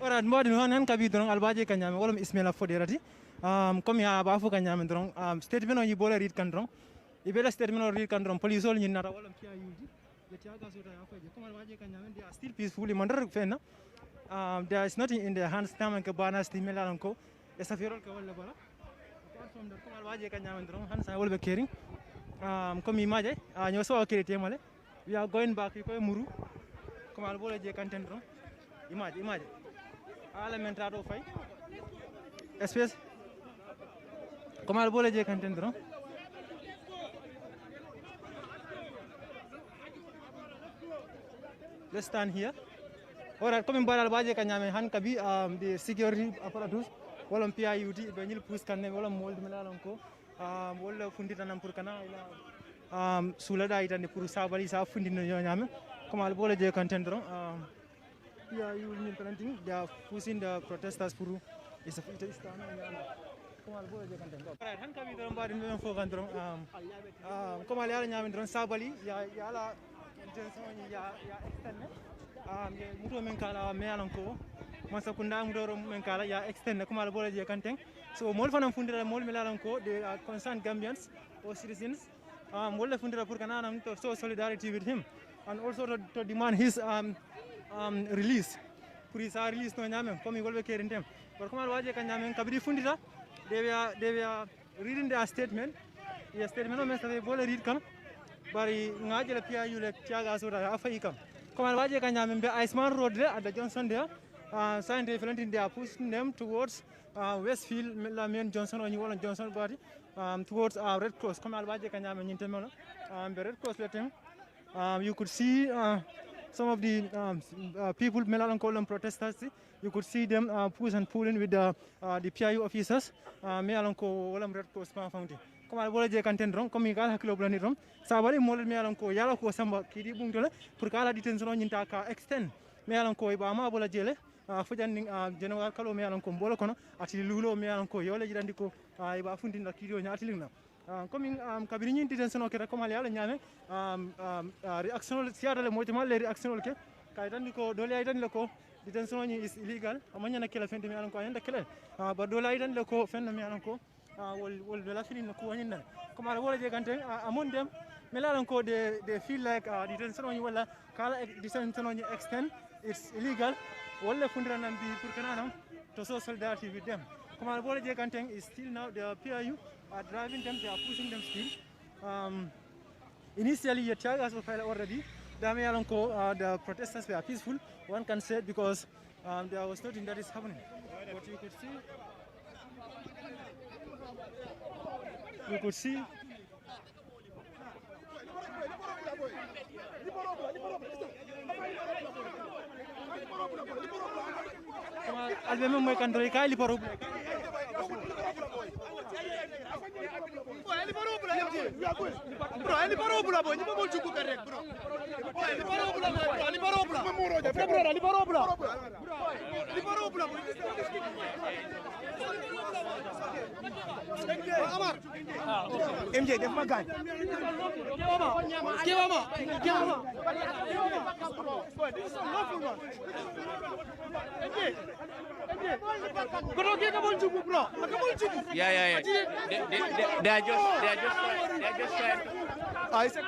ora mbadi hon han kabi don albaje kanyame wala ismaila foderati comme ya ba fu kanyame don statement on yibole read kan don ibela statement on read kan don police ol nyinata wala PIU the tiaga so ya faje comme albaje kanyame they are still peacefully mandar fena there is nothing in their hands tamen ke bana stimela ko esafirol ke wala bala apart from that comme albaje kanyame don han sa wala be caring comme image nyo so kiri temale we are going back ko muru comme albole je kanten don image ala mentrado fay espèce comme al bole je kanten dron let's stand here ora comme baral baje kanyame han kabi the security apparatus wala PIU be nyil pus kanne wala mold melalon ko wala fundita nam pour kana ila sulada itande pour sabali sa fundino nyame comme al bole je kanten dron PIU will planting. They are pushing the protesters for is a come on, boy, they can go. Right, han kami drum bari men fo kan drum comme ala nyami drum sabali ya ala intention ya extend ya muto men kala me alan ko mo sakunda mudoro men kala ya extend comme ala bole je kanteng so mol fanam fundira mol melalan ko they are concerned Gambians or citizens mol le fundira pour kana nam to show solidarity with him and also to demand his release pour isa release no nyame comme golbe kerintem par comme waje kan nyame kabidi fundita they were reading their statement yes statement no message bole read kam bari ngaje la PIU le tiaga so da afai kam comme waje kan nyame be Iceman Road at the Johnson there sign different they are pushing them towards Westfield la main Johnson on wala Johnson body towards Red Cross comme waje kan nyame nyintemelo be Red Cross letem you could see some of the people, Melancholan protesters, you could see them push and pulling with the PIU officers, Melancholan Red Cross Fountain. Come on, what they content wrong, come in Haklo Blanirum, Sabali Mol Melanco, Yalako Samba, Kidi Bungula, Purkala detention on Yintaka extend, Melanco, Ibama Bola Jele, Fujan General Kalo Melanco Bolocono, Atilulo Melanco, Yola Girandico, Iba Fundin la Kidio Natilina. Coming Cabrini detention of Keracomalia Nyame, reaction Seattle Motimal reaction okay, Kaitaniko, Dolian Loco, detention is illegal, Amana Killa Fentimianco and the killer, but Dolian Loco, Fenamianco, will be laughing in the Kuanina. Come on, what they can tell among them, Melanco, they feel like detention on you, Kala detention on your extent, it's illegal, all the Fundran and the Purkanam to show solidarity with them. Come on, what they can tell is still now the PIU. Are driving them, they are pushing them still. Initially, the Tiagas were filed already. The protesters were peaceful, one can say, because there was nothing that is happening. But you could see. Album my country, Kylie Poro. MJ, def ma gañ. Yeah. They are just trying. I said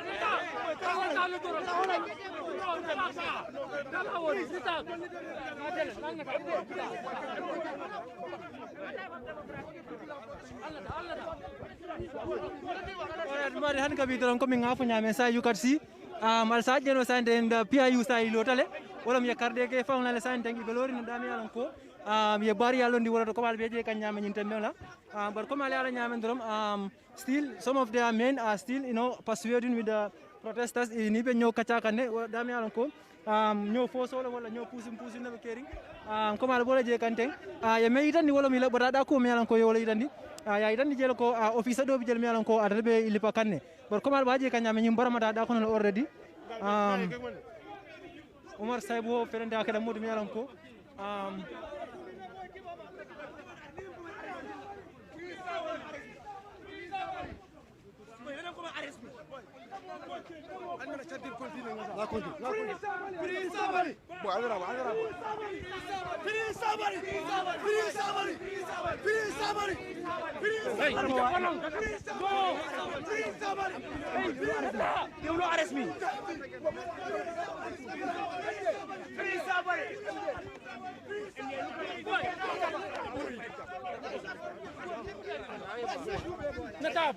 han kabi don coming up nyame sa you can see mal sa jeno sa den the PIU sa ilotale wala mi karde ke fauna le sa den belori no dami alon ko ye bari alon di wala ko bal beje kan nyame nyinte mela but comme ala nyame drom still some of their men are still persuading with the protesters ni be ñoo kacaka ne dami alon ko ñoo fo solo wala ñoo pusim na be kering comme ala bola je kan ten ye me itandi wala mi la bada ko mi alon ko wala itandi ya itandi jelo ko officer do bi jel mi alon ko adalbe ilipa kanne but comme ala baje kan nyame ñim baramata da ko non already Omar Saibo ferende akada modi mi alon ko Free Sabally! You will arrest me. Free Sabally. Tell them.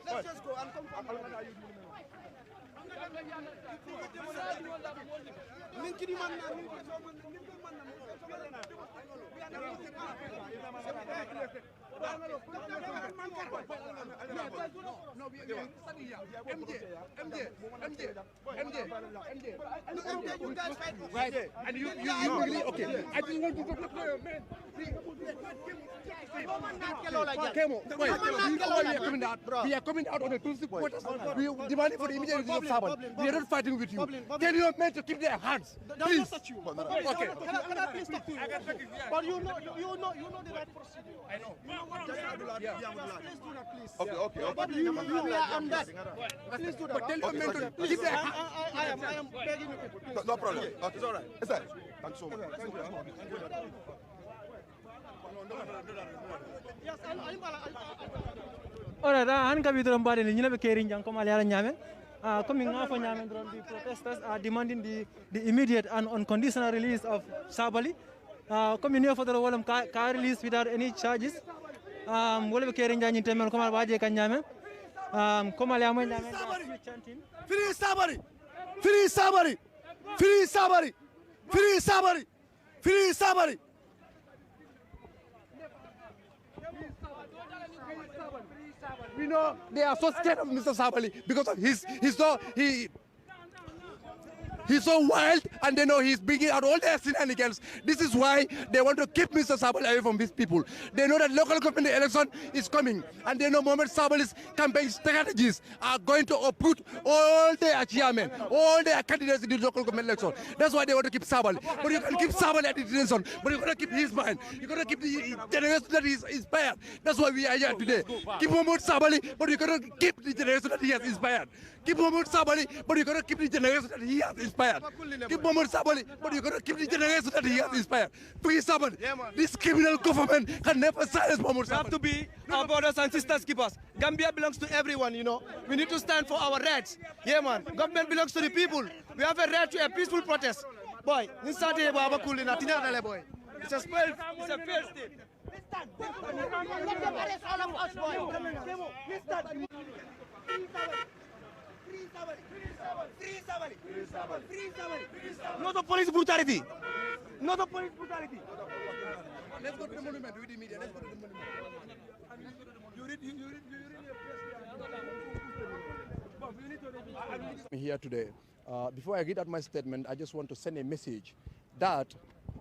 Let's just go and come from Right. And you really, okay. I just want to go to man. We are coming out on the Tuesday quarters. We are demanding for the immediate release of Sabally. We are not fighting with you. Tell your men to keep their hands. Please. Okay. Can I please talk to you? But you know the right procedure. I know. Please do that, please. Okay. But we are on that. Please do that. But tell your men to keep their hands. I am begging you people. No problem. Okay, it's all right. It's all right. Thanks so much. Yes, Alright, han kabi drum bade ni be kering jang ko mali ala nyame. Coming now for nyame drum, the protesters are demanding the immediate and unconditional release of Sabally. Coming here for the wolum ka release without any charges. Wole be kering jang temel ko mal baje kan nyame. Ko mali amoy nyame chanting. Free Sabally! Free Sabally! Free Sabally! Free Sabally! Free Sabally! We know they are so scared of Mr. Sabally because of he's so wild, and they know he's bringing out all their shenanigans. This is why they want to keep Mr. Sabally away from these people. They know that local government election is coming, and they know Momodou Sabally's campaign strategies are going to uproot all their chairmen, all their candidates in the local government election. That's why they want to keep Sabally. But you can keep Sabally at the detention, but you're going to keep his mind. You're going to keep the generation that is inspired. That's why we are here today. Keep Momodou Sabally, but you're going to keep the generation that he has inspired. Keep Momodou Sabally, but you're going to keep the generation that he has inspired. Keep Momodou Sabally, but you're going to keep the generation that he has inspired. Free Sabally. This criminal government can never silence Momodou Sabally. We have to be our brothers and sisters keepers. Gambia belongs to everyone, you know. We need to stand for our rights. Yeah, man. Government belongs to the people. We have a right to a peaceful protest. Boy, boy. It's a failed state. Let them arrest all of us, boy. Not the police brutality. Not the police brutality. Let's go to the monument with the media. Let's go to the monument. Here today. Before I read out my statement, I just want to send a message that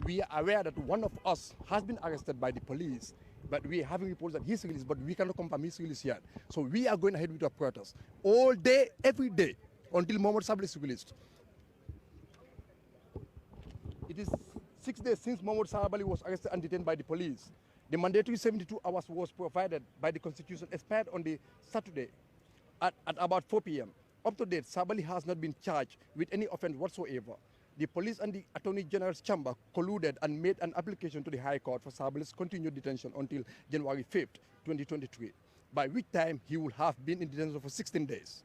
we are aware that one of us has been arrested by the police, but we are having reports that he's released, but we cannot confirm he's released yet. So we are going ahead with our protest all day, every day, until Momodou Sabally is released. It is 6 days since Momodou Sabally was arrested and detained by the police. The mandatory 72 hours was provided by the Constitution, expired on the Saturday at about 4 p.m. Up to date, Sabally has not been charged with any offense whatsoever. The police and the Attorney General's chamber colluded and made an application to the High Court for Sabally's continued detention until January 5th, 2023, by which time he would have been in detention for 16 days.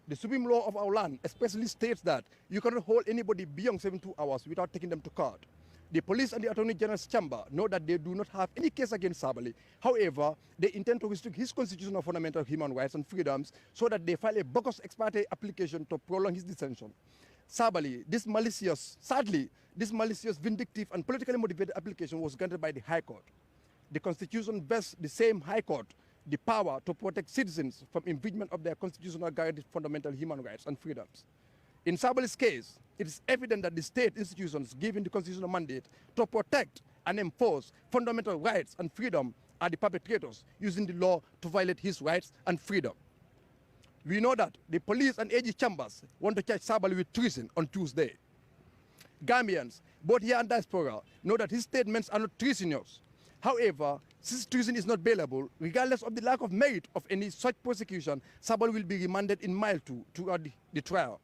The supreme law of our land especially states that you cannot hold anybody beyond 72 hours without taking them to court. The police and the Attorney General's chamber know that they do not have any case against Sabally. However, they intend to restrict his constitutional fundamental human rights and freedoms so that they file a bogus ex parte application to prolong his detention. Sabally, sadly, this malicious, vindictive, and politically motivated application was granted by the High Court. The Constitution vests the same High Court the power to protect citizens from infringement of their constitutional guaranteed fundamental human rights and freedoms. In Sabally's case, it is evident that the state institutions given the constitutional mandate to protect and enforce fundamental rights and freedom are the perpetrators using the law to violate his rights and freedom. We know that the police and AG chambers want to charge Sabally with treason on Tuesday. Gambians, both here and diaspora, know that his statements are not treasonous. However, since treason is not bailable, regardless of the lack of merit of any such prosecution, Sabally will be remanded in mile 2 throughout the trial.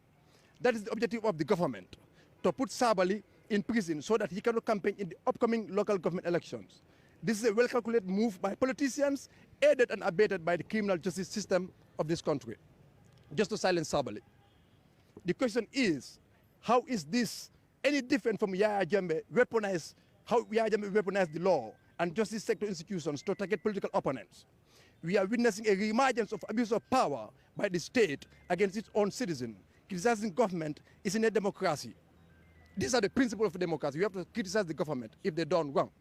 That is the objective of the government, to put Sabally in prison so that he cannot campaign in the upcoming local government elections. This is a well-calculated move by politicians, aided and abetted by the criminal justice system of this country, just to silence Sabally. The question is, how is this any different from Yahya Jammeh how Yahya Jammeh weaponized the law and justice sector institutions to target political opponents? We are witnessing a reemergence of abuse of power by the state against its own citizens. Criticizing government is in a democracy. These are the principles of democracy. We have to criticize the government if they done wrong.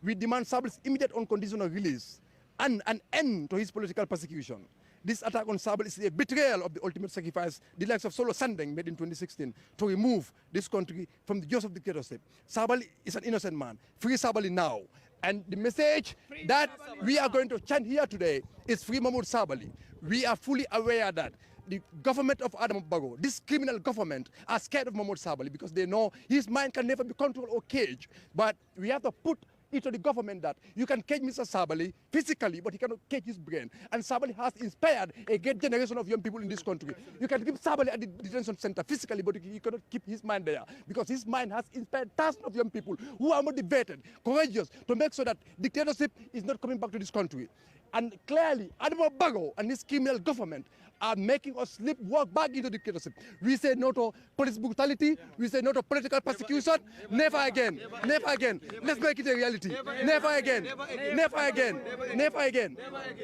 We demand Sabally's immediate unconditional release and an end to his political persecution. This attack on Sabally is a betrayal of the ultimate sacrifice the likes of Solo Sandeng made in 2016 to remove this country from the jaws of dictatorship. Sabally is an innocent man. Free Sabally now. And the message that we are going to chant here today is free Momodou Sabally. We are fully aware that the government of Adam Barrow, this criminal government, are scared of Momodou Sabally because they know his mind can never be controlled or caged. But we have to put it to the government that you can cage Mr. Sabally physically, but he cannot cage his brain. And Sabally has inspired a great generation of young people in this country. You can keep Sabally at the detention center physically, but you cannot keep his mind there because his mind has inspired thousands of young people who are motivated, courageous, to make sure that dictatorship is not coming back to this country. And clearly, Adam Barrow and his criminal government are making us walk back into dictatorship. We say no to police brutality. We say no to political persecution. Never again. Never again. Let's make it a reality. Never again. Never again. Never again.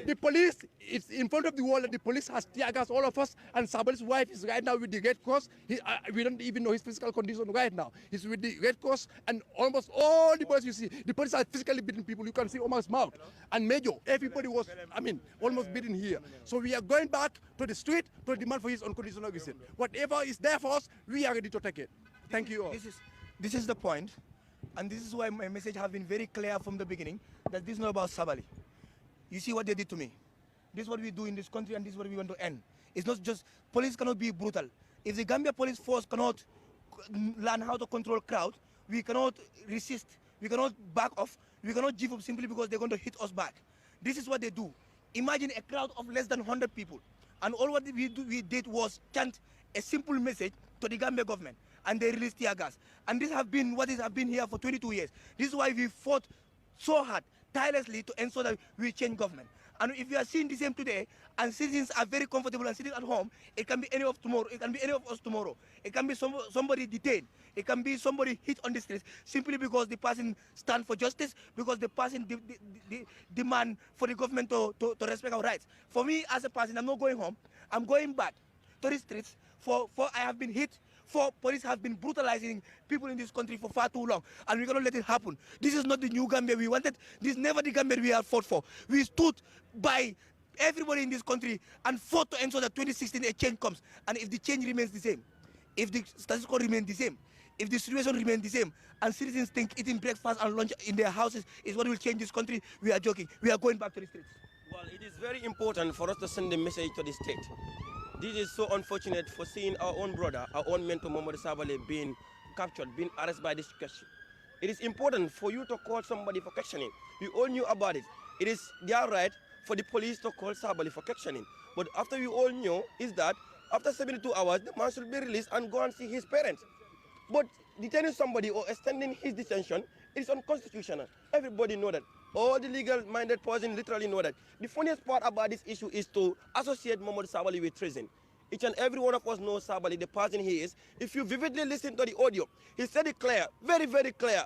The police is in front of the wall, and the police has tear gas all of us. And Sabally's wife is right now with the Red Cross. We don't even know his physical condition right now. He's with the Red Cross, and almost all the boys you see, the police are physically beating people. You can see Omar's mouth. And Major, everybody was, almost beaten here. So we are going back to the street to demand for his unconditional release. Whatever is there for us, we are ready to take it. Thank you all. This is the point, and this is why my message has been very clear from the beginning, that this is not about Sabally. You see what they did to me. This is what we do in this country, and this is what we want to end. It's not just, police cannot be brutal. If the Gambia police force cannot learn how to control crowd, we cannot resist, we cannot back off, we cannot give up simply because they're going to hit us back. This is what they do. Imagine a crowd of less than 100 people. And all what we did was chant a simple message to the Gambia government, and they released tear gas. And this has been what has been here for 22 years. This is why we fought so hard, tirelessly, to ensure that we change government. And if you are seeing the same today, and citizens are very comfortable and sitting at home, it can be any of tomorrow. It can be any of us tomorrow. It can be somebody detained. It can be somebody hit on the streets simply because the person stand for justice, because the person demand for the government to respect our rights. For me as a person, I'm not going home. I'm going back to the streets. For I have been hit. For police have been brutalizing people in this country for far too long, and we're going to let it happen. This is not the new Gambia we wanted. This is never the Gambia we have fought for. We stood by everybody in this country and fought to ensure that 2016 a change comes. And if the change remains the same, if the status quo remains the same, if the situation remains the same, and citizens think eating breakfast and lunch in their houses is what will change this country, we are joking. We are going back to the streets. Well, it is very important for us to send a message to the state. This is so unfortunate for seeing our own brother, our own mentor Momodou Sabally being captured, being arrested by this question. It is important for you to call somebody for questioning. We all knew about it. It is their right for the police to call Sabally for questioning. But after we all knew is that after 72 hours, the man should be released and go and see his parents. But detaining somebody or extending his detention is unconstitutional. Everybody know that. All the legal-minded person literally know that. The funniest part about this issue is to associate Momodou Sabally with treason. Each and every one of us knows Sabally, the person he is. If you vividly listen to the audio, he said it clear, very, very clear.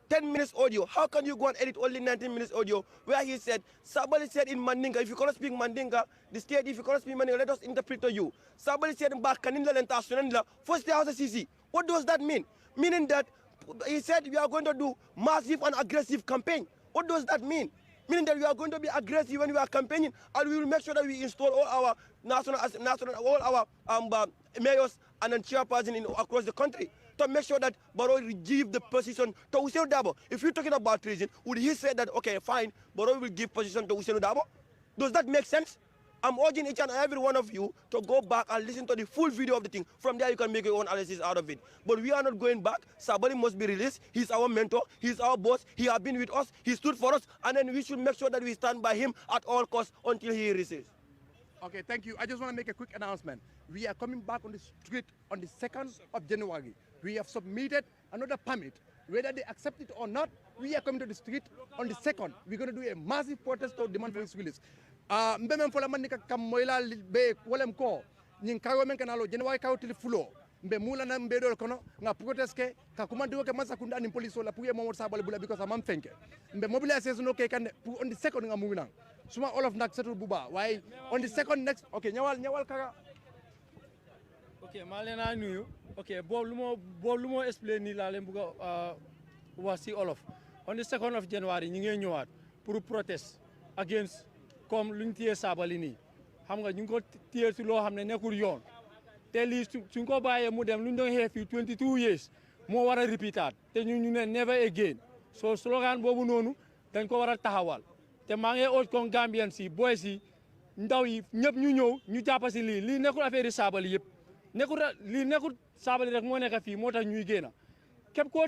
10 minutes audio. How can you go and edit only 19 minutes audio where he said, Sabally said in Mandinga, if you cannot speak Mandinga, the state, if you cannot speak Mandinga, let us interpret to you. Sabally said in Bakaninla and Tasunanla, first day house CC. What does that mean? Meaning that he said we are going to do massive and aggressive campaign. What does that mean? Meaning that we are going to be aggressive when we are campaigning, and we will make sure that we install all our all our mayors and chairpersons across the country to make sure that Barrow will give the position to Ousainou Darboe. If you're talking about treason, would he say that, okay, fine, Barrow will give position to Ousainou Darboe? Does that make sense? I'm urging each and every one of you to go back and listen to the full video of the thing. From there, you can make your own analysis out of it. But we are not going back. Sabally must be released. He's our mentor. He's our boss. He has been with us. He stood for us. And then we should make sure that we stand by him at all costs until he releases. Okay, thank you. I just want to make a quick announcement. We are coming back on the street on the 2nd of January. We have submitted another permit. Whether they accept it or not, we are coming to the street on the 2nd. We're going to do a massive protest to demand for his release. Mbemem fola manika kam moila be wolem ko nyin kawo men kanalo January kawo tili fulo mbe mula na mbe dol kono nga protest ke ka kumandi ke masa kunda ni police wala pour Momodou Sabally bula because amam fenke mbe mobilisation no ke kan pour on the 2nd nga mungi nang suma all of nak setul buba why on the 2nd next okay nyawal kara okay malena nuyu okay bo lumo explain ni la len buga wasi all of on the 2nd of January ñi ngi ñëwaat pour protest against comme luñ téye Sabally nii xam nga ñu ngi ko téye si loo xam ne nekkul yoon te lii suñ ko bàyyee mu dem luñ doon xeex fii 22 years moo war a repeatat te ñu ne never again so slogan boobu noonu dañ ko war a taxawal te maa ngi oot kon Gambien si boy si ndaw yi ñëpp ñu ñëw ñu jàpp si lii nekkul affaire yi Sabally yëpp nekkul Sabally rek moo nekk fii moo tax ñuy génn képp koo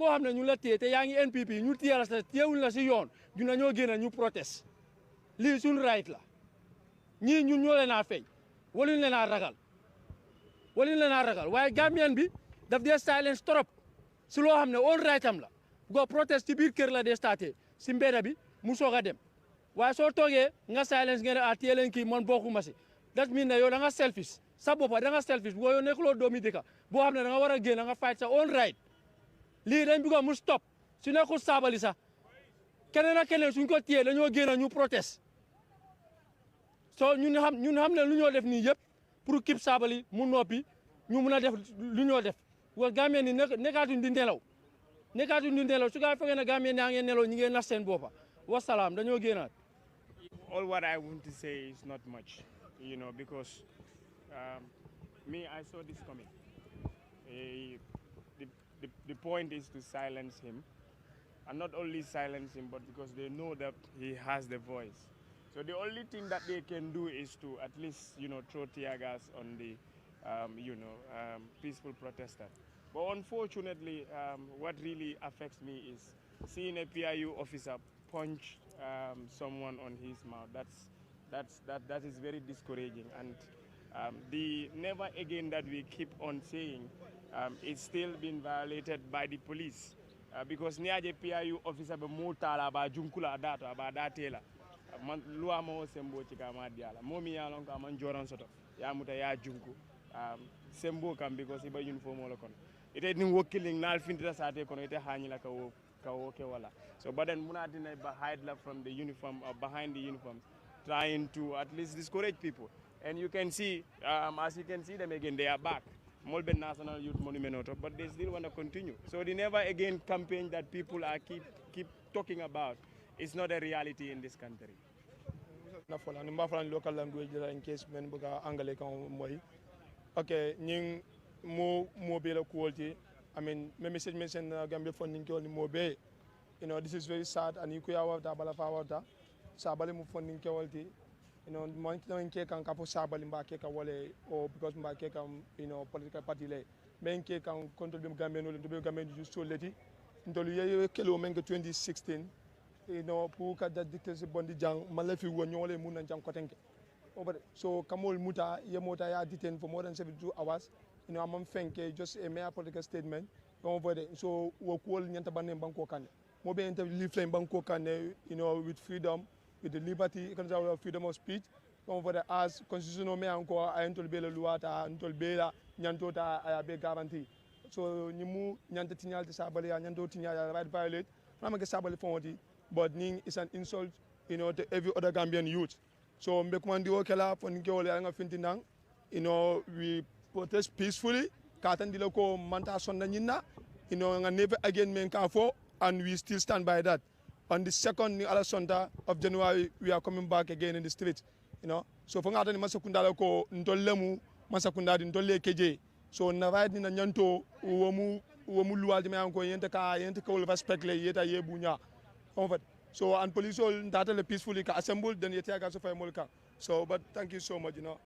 xam ne ñu la téye te yaa ngi NPP ñu téye la sa téyewuñ la si yoon dina ñoo génn ñu protest lii suñu right la ñii ñun ñoo leen a fay waluñ leen a ragal waaye Gambien bi daf dee silence trop si loo xam ne all right am la go protest ci biir kër la dee staté si mbedda bi mu soog a dem waaye soo toogee nga silence ngeen a téye leen kii man bokkuma si that mean ne yow da nga selfish sa boppa da nga selfish boo yow nekkuloo doomi dëkka boo xam ne da nga war a génn nga fight sa all right lii dañ bëgg mu stop su nekkul Sabally sax keneen ak keneen suñ ko téye dañoo génn ñu protest so ñun xam ne lu ñoo def nii yëpp pour keep Sabally mu noppi ñu mun a def lu ñoo def wa Gambien ni nekkaatuñ di nelaw su gaa fekkee ne Gambien yaa ngi nelaw ñi ngeen nax seen boppa wasalaam dañoo génnaat. All what I want to say is not much, because me, I saw this coming. The point is to silence him, and not only silence him, but because they know that he has the voice. So the only thing that they can do is to at least, throw tear gas on the, peaceful protester. But unfortunately, what really affects me is seeing a PIU officer punch someone on his mouth. That is very discouraging. And the never again that we keep on saying is still being violated by the police. Because near the PIU officer be mutala ba junkula data ba datela. Man luwa mo sembo chika madiala momi ya lon ka man joran soto ya muta ya junku sembo kam because iba uniform wala kon ite ni wokiling nal findita sate kono ite hanyila ka woke wala so but then muna dina hide la from the uniform or behind the uniform trying to at least discourage people. And you can see as you can see them again, they are back. Molben National Youth Monument Auto, but they still want to continue. So the never again campaign that people are keep talking about is not a reality in this country. Local language in case men buga angale kan moy. Okay, ning mo mobile quality. I mean, my message mention Gambia funding ko ni mobe. This is very sad and you kuya wata bala fa wata. Sabally mo funding quality. Mo nke kan kapo Sabally mbake ka wale or because mbake kan political party le. Men ke kan control be Gambia no to be Gambia just so leti. Ndolu ye kelo men 2016. Pour que the dictatorship bondi jang malefi wonyole muna jang kotenke. So kamol muta ye mota ya detained for more than 72 hours. Amam fenke just a mere political statement. So we call nyanta bane banko kane. Mobe enter live flame banko kane, with freedom, with the liberty, freedom of speech. As constitutional me anko ayentol bela luata antol bela nyantota ayabe guarantee. So nimu nyanta tinyal Sabally nyanto tinyal right violate. Namake Sabally fonti. But Ning is an insult, to every other Gambian youth. So Mbekumandi Okela for Nikole Anga Fintinang, we protest peacefully. Katan Diloko Manta Sondanina, and never again Menkafo, and we still stand by that. On the 2nd Alasonda of January, we are coming back again in the street. So for Ngatan Masakundala ko Ntolemu, Masakunda Ntole KJ. So Navad in a Nyanto, Uomu Luadi Manko, Yentaka, Yentako Vaspekle, Yeta Yebunya. So and police all that peacefully assembled then yet gas of Molka. So, but thank you so much, you know.